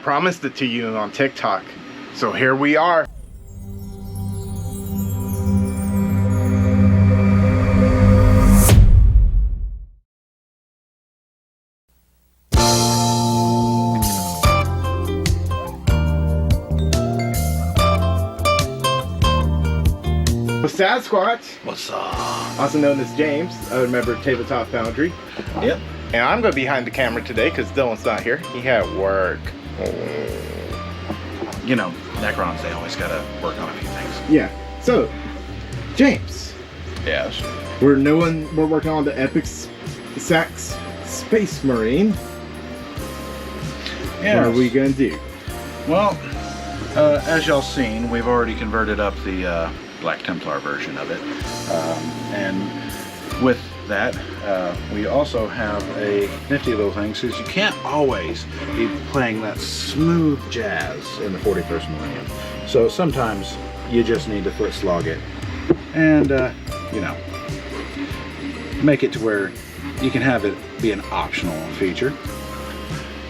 promised it to you on TikTok. So here we are. Sasquatch. What's up? Also known as James, a member of Tabletop Foundry. Yep. And I'm going to be behind the camera today because Dylan's not here. He had work. You know, Necrons, they always got to work on a few things. Yeah. So, James. Yes. We're working on the Epic Sax Space Marine. Yes. What are we going to do? Well, as y'all seen, we've already converted up the Black Templar version of it, and with that we also have a nifty little thing, because you can't always be playing that smooth jazz in the 41st millennium, so sometimes you just need to foot slog it and you know, make it to where you can have it be an optional feature.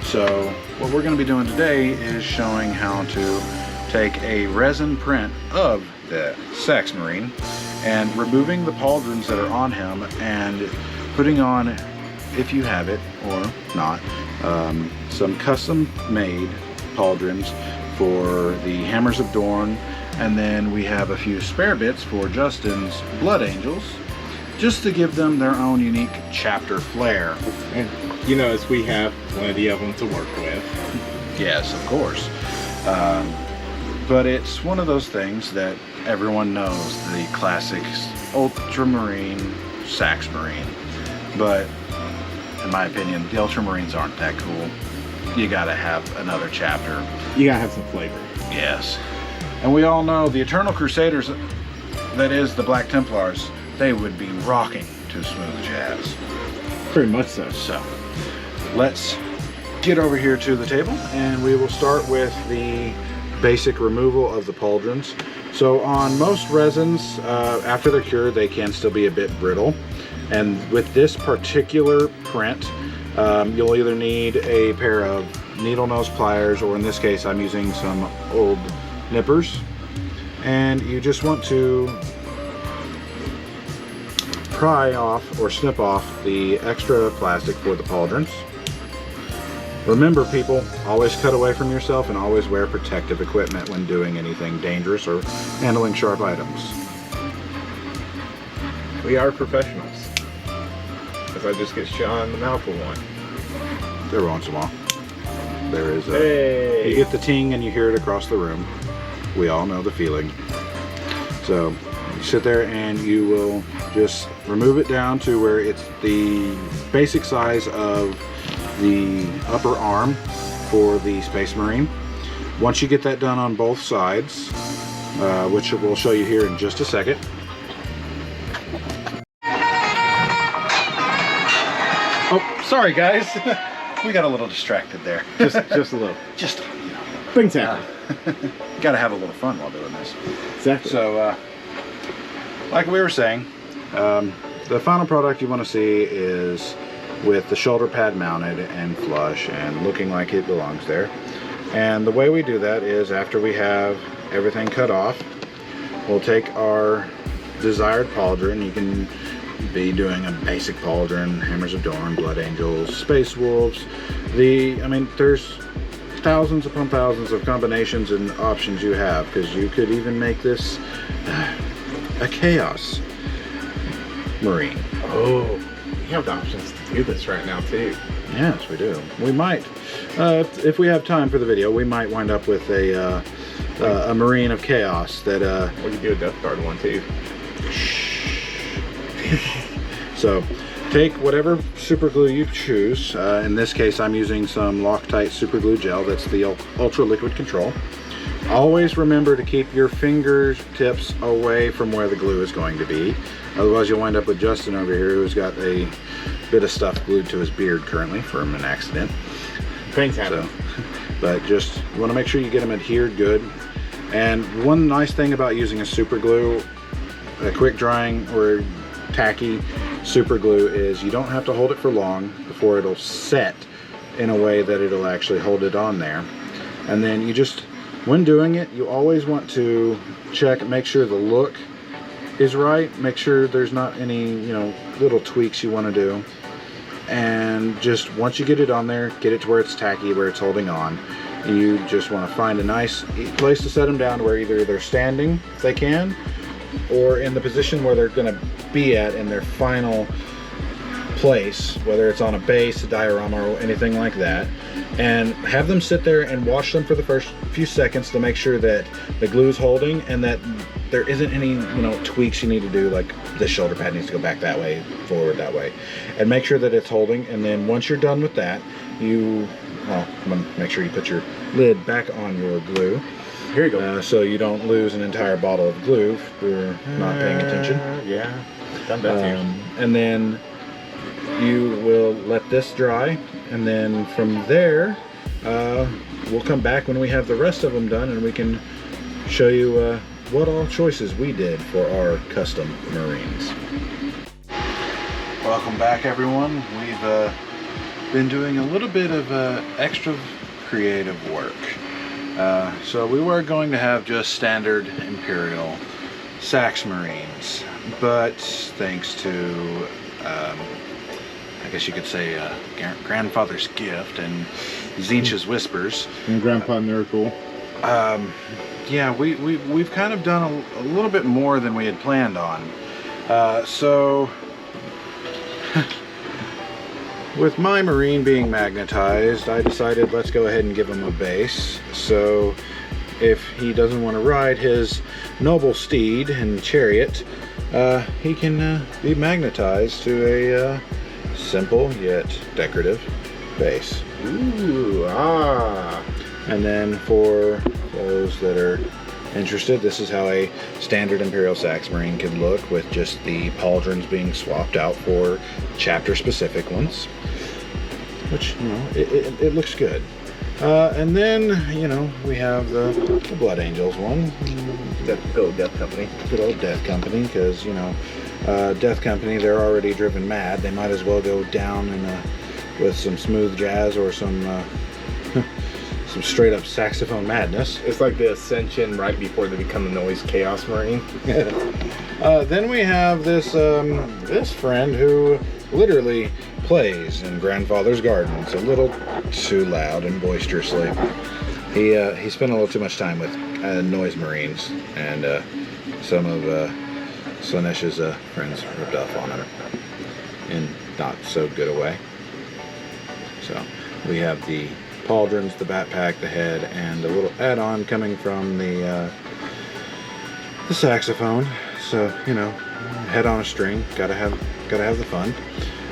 So what we're going to be doing today is showing how to take a resin print of the Sax Marine and removing the pauldrons that are on him and putting on, if you have it or not, some custom made pauldrons for the Hammers of Dorn, and then we have a few spare bits for Justin's Blood Angels, just to give them their own unique chapter flair. And you notice we have plenty of them to work with. Yes, of course. But it's one of those things that everyone knows, the classic Ultramarine Sax Marine. But in my opinion, the Ultramarines aren't that cool. You gotta have another chapter. You gotta have some flavor. Yes. And we all know the Eternal Crusaders, that is the Black Templars, they would be rocking to smooth jazz. Pretty much so. So, let's get over here to the table and we will start with the basic removal of the pauldrons. So on most resins, after they're cured, they can still be a bit brittle. And with this particular print, you'll either need a pair of needle nose pliers, or in this case, I'm using some old nippers. And you just want to pry off or snip off the extra plastic for the pauldrons. Remember, people, always cut away from yourself and always wear protective equipment when doing anything dangerous or handling sharp items. We are professionals. Because I just get shot in the mouth with one. Every once in a while. There is a... Hey! You get the ting and you hear it across the room. We all know the feeling. So, you sit there and you will just remove it down to where it's the basic size of the upper arm for the Space Marine. Once you get that done on both sides, which we'll show you here in just a second. Oh, sorry guys, we got a little distracted there. Just a little. Just, you know. Things happen. Gotta have a little fun while doing this. Exactly. So, like we were saying, the final product you want to see is with the shoulder pad mounted and flush and looking like it belongs there. And the way we do that is, after we have everything cut off, we'll take our desired pauldron. You can be doing a basic pauldron, Hammers of Dorn, Blood Angels, Space Wolves. I mean, there's thousands upon thousands of combinations and options you have, because you could even make this a Chaos Marine. Oh. We have the options to do this right now too. Yes, we do. We might, if we have time for the video, we might wind up with a Marine of Chaos that... we could do a Death Guard one too. So, take whatever super glue you choose. In this case, I'm using some Loctite super glue gel. That's the Ultra Liquid Control. Always remember to keep your fingertips away from where the glue is going to be. Otherwise, you'll wind up with Justin over here, who's got a bit of stuff glued to his beard currently from an accident. Things happen. But just, you want to make sure you get them adhered good. And one nice thing about using a super glue, a quick drying or tacky super glue, is you don't have to hold it for long before it'll set in a way that it'll actually hold it on there. And then you just, when doing it, you always want to check, make sure the look is right, make sure there's not any, you know, little tweaks you want to do. And just once you get it on there, get it to where it's tacky, where it's holding on. You just want to find a nice place to set them down where either they're standing, if they can, or in the position where they're going to be at in their final place, whether it's on a base, a diorama, or anything like that. And have them sit there and watch them for the first few seconds to make sure that the glue is holding and that there isn't any, you know, tweaks you need to do, like this shoulder pad needs to go back that way, forward that way, and make sure that it's holding. And then once you're done with that, you, well, I'm gonna make sure you put your lid back on your glue. Here you go. So you don't lose an entire bottle of glue for not paying attention. Yeah, done that too. And then you will let this dry, and then from there we'll come back when we have the rest of them done, and we can show you what all choices we did for our custom Marines. Welcome back, everyone. We've been doing a little bit of extra creative work. So we were going to have just standard Imperial Sax Marines, but thanks to I guess you could say grandfather's gift and Zinch's whispers And Grandpa Miracle. yeah, we've kind of done a little bit more than we had planned on. So with my Marine being magnetized, I decided let's go ahead and give him a base. So if he doesn't want to ride his noble steed and chariot, he can be magnetized to a simple yet decorative base. Ooh, ah. And then for those that are interested, this is how a standard Imperial Sax Marine could look, with just the pauldrons being swapped out for chapter specific ones, which, you know, it looks good. And then, you know, we have the Blood Angels one. Good old Death Company. Good old Death Company, because, you know, Death Company, they're already driven mad. They might as well go down with some smooth jazz or some some straight up saxophone madness. It's like the Ascension right before they become the Noise Chaos Marine. Then we have this this friend who literally plays in Grandfather's Gardens a little too loud and boisterously. He spent a little too much time with Noise Marines, and some of Slanesh's friends ripped off on him in not so good a way. So we have the pauldrons, the backpack, the head, and a little add-on coming from the saxophone. So, you know, head on a string, gotta have the fun.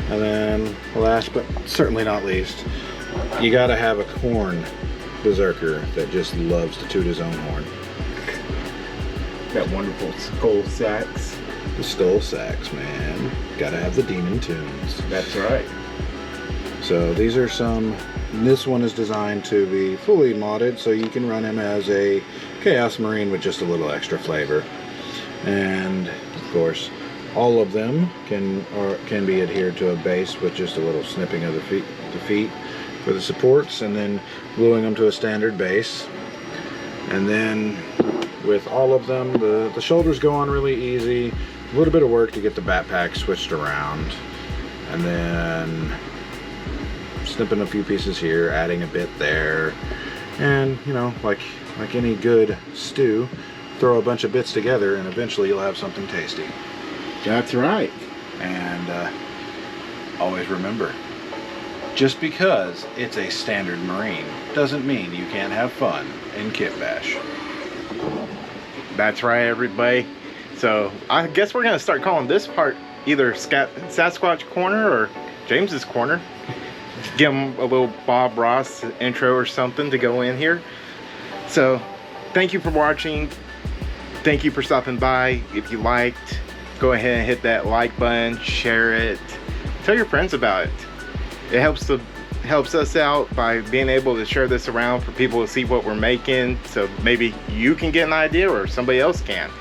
And then last but certainly not least, you gotta have a corn berserker that just loves to toot his own horn. That wonderful skull sax. The skull sax, man. Gotta have the demon tunes. That's right. So these are some. This one is designed to be fully modded, so you can run him as a Chaos Marine with just a little extra flavor. And of course, all of them can be adhered to a base with just a little snipping of the feet for the supports, and then gluing them to a standard base. And then with all of them, the shoulders go on really easy. A little bit of work to get the backpack switched around, and then snipping a few pieces here, adding a bit there, and, you know, like any good stew, throw a bunch of bits together and eventually you'll have something tasty. That's right. And always remember, just because it's a standard Marine doesn't mean you can't have fun in Kit Bash. That's right, everybody. So I guess we're gonna start calling this part either Sasquatch Corner or James's Corner. Give him a little Bob Ross intro or something to go in here. So thank you for watching. Thank you for stopping by. If you liked, go ahead and hit that like button, share it, tell your friends about it. It helps us out by being able to share this around for people to see what we're making, so maybe you can get an idea or somebody else can.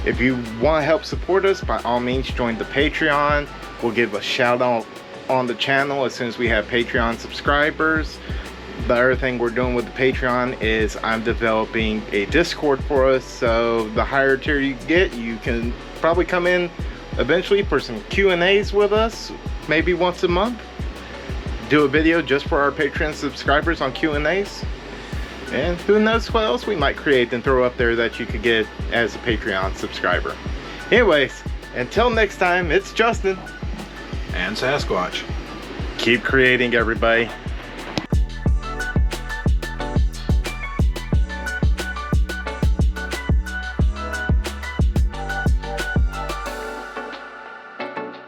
If you want to help support us, by all means join the Patreon. We'll give a shout out on the channel as soon as we have Patreon subscribers. the other thing we're doing with the Patreon is I'm developing a Discord for us, so the higher tier you get, you can probably come in eventually for some Q&As with us, maybe once a month. Do a video just for our Patreon subscribers on Q&As. And who knows what else we might create and throw up there that you could get as a Patreon subscriber. Anyways, until next time, it's Justin. And Sasquatch. Keep creating, everybody.